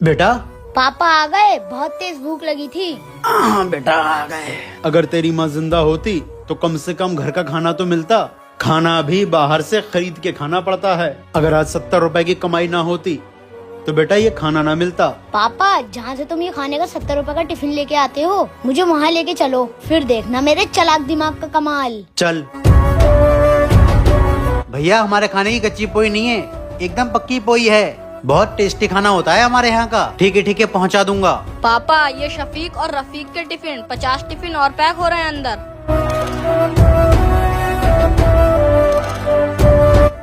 बेटा। पापा आ गए, बहुत तेज भूख लगी थी। हाँ बेटा आ गए। अगर तेरी माँ जिंदा होती तो कम से कम घर का खाना तो मिलता। खाना भी बाहर से खरीद के खाना पड़ता है। अगर आज 70 रुपए की कमाई ना होती तो बेटा ये खाना ना मिलता। पापा, जहाँ से तुम ये खाने का 70 रुपए का टिफिन लेके आते हो, मुझे वहाँ लेके चलो, फिर देखना मेरे चालाक दिमाग का कमाल। चल। भैया हमारे खाने की कच्ची पोई नहीं है, एकदम पक्की पोई है। बहुत टेस्टी खाना होता है हमारे यहाँ का। ठीक है पहुँचा दूंगा। पापा, ये शफीक और रफीक के टिफिन 50 टिफिन और पैक हो रहे हैं अंदर।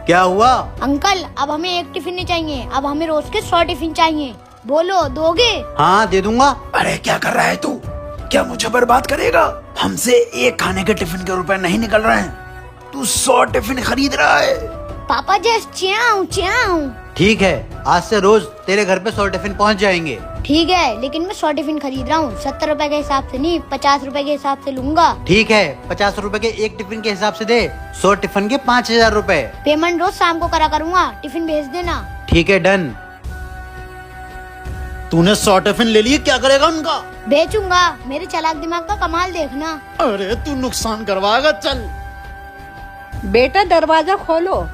क्या हुआ? अंकल, अब हमें एक टिफिन नहीं चाहिए, अब हमें रोज के 100 टिफिन चाहिए। बोलो, दोगे? हाँ दे दूंगा। अरे क्या कर रहा है तू? क्या मुझे बर्बाद करेगा? हमसे एक खाने के टिफिन के रुपए नहीं निकल रहे हैं, तू 100 टिफिन खरीद रहा है। पापा जस्ट च्याऊं। ठीक है, आज से रोज तेरे घर पे 100 टिफिन पहुँच जाएंगे। ठीक है, लेकिन मैं 100 टिफिन खरीद रहा हूँ, 70 रुपए के हिसाब से नहीं, 50 रुपए के हिसाब से लूंगा। ठीक है, 50 रुपए के एक टिफिन के हिसाब से दे, 100 टिफिन के 5000 रुपए। पेमेंट रोज शाम को करा करूँगा, टिफिन भेज देना। ठीक है डन। तूने 100 टिफिन ले लिए, क्या करेगा उनका? बेचूंगा, मेरे चालाक दिमाग का कमाल देखना। अरे तू नुकसान करवाएगा। चल। बेटा दरवाजा खोलो।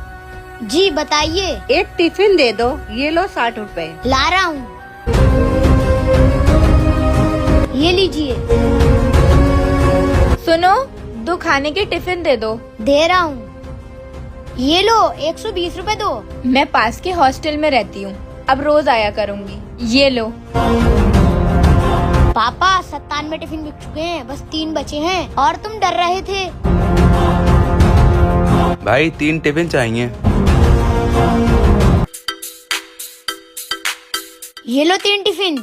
जी बताइए। एक टिफिन दे दो, ये लो 60 रुपए। ला रहा हूँ, ये लीजिए। सुनो, 2 खाने के टिफिन दे दो। दे रहा हूँ, ये लो 120 रुपए दो। मैं पास के हॉस्टल में रहती हूँ, अब रोज आया करूँगी। ये लो। पापा 97 टिफिन बिक चुके हैं, बस 3 बचे हैं, और तुम डर रहे थे। भाई 3 टिफिन चाहिए। ये लो 3 टिफिन।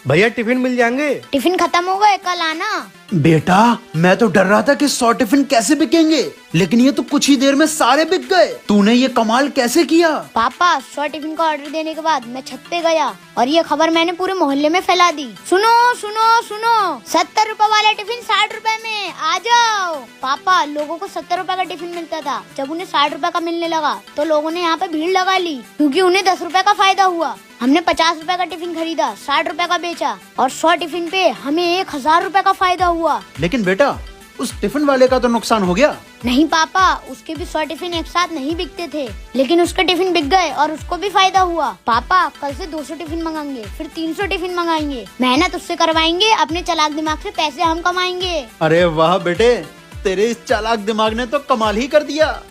भैया टिफिन मिल जाएंगे? टिफिन खत्म हो गए, कल आना। बेटा मैं तो डर रहा था कि 100 टिफिन कैसे बिकेंगे, लेकिन ये तो कुछ ही देर में सारे बिक गए। तूने ये कमाल कैसे किया? पापा 100 टिफिन का ऑर्डर देने के बाद मैं छत पे गया और ये खबर मैंने पूरे मोहल्ले में फैला दी। सुनो सुनो सुनो, 70 रुपए वाला टिफिन 60 रुपए में, आ जाओ। पापा, लोगों को 70 रुपए का टिफिन मिलता था, जब उन्हें 60 रुपए का मिलने लगा तो लोगों ने यहाँ पे भीड़ लगा ली, क्योंकि उन्हें 10 रुपए का फायदा हुआ। हमने 50 रुपए का टिफिन खरीदा, 60 रुपए का बेचा, और 100 टिफिन पे हमें 1000 रुपए का फायदा हुआ। लेकिन बेटा उस टिफिन वाले का तो नुकसान हो गया। नहीं पापा, उसके भी 100 टिफिन एक साथ नहीं बिकते थे, लेकिन उसके टिफिन बिक गए और उसको भी फायदा हुआ। पापा कल से 200 टिफिन मंगाएंगे, फिर 300 टिफिन मंगाएंगे, मेहनत उससे करवाएंगे, अपने चालाक दिमाग से पैसे हम कमाएंगे। अरे वाह बेटे, तेरे इस चालाक दिमाग ने तो कमाल ही कर दिया।